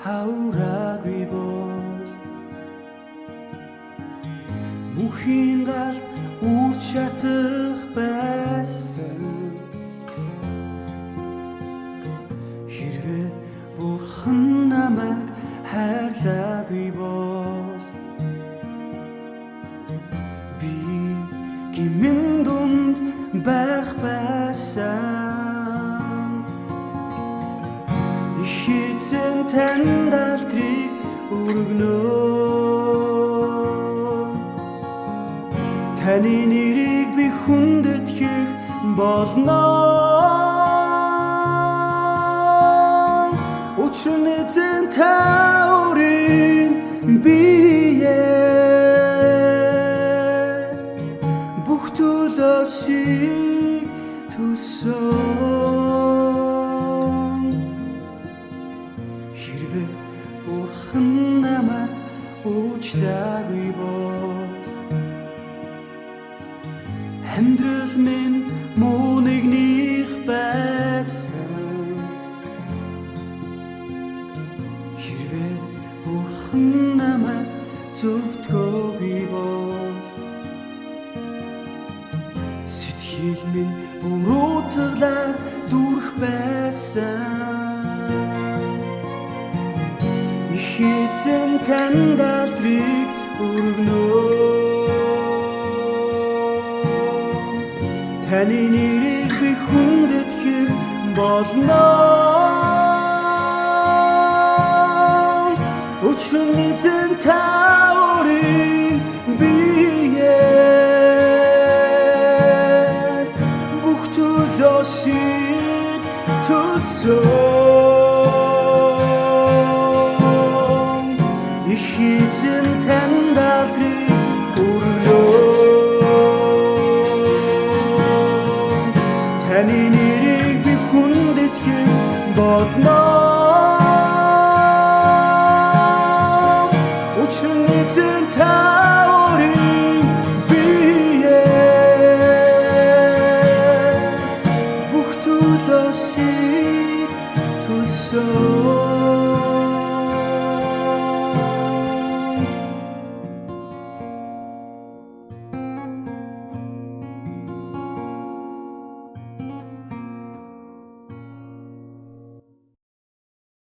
хавраагүй бол мөнхийн гал үрж шатах байсан хэрвээ бурхан намайг хайрлаагүй бол би гимэн дунд байх байсан эзэн танд алдрыг өргөнө таны нэрийг би хүндэтгэх болно учир нь эзэн та өөрийн бие бүх төлөөсийг төсөн хэрвээ бурхан намайг уучлаагүй бол амьдрал минь муу нэгнийх байсан хэрвээ бурхан намайг зөвтгөөгүй бол сэтгэл минь буруу талаар дүүрэх байсан эзэн танд алдрыг өргөнө таны нэрийг би хүндэтгэх болно учир нь эзэн та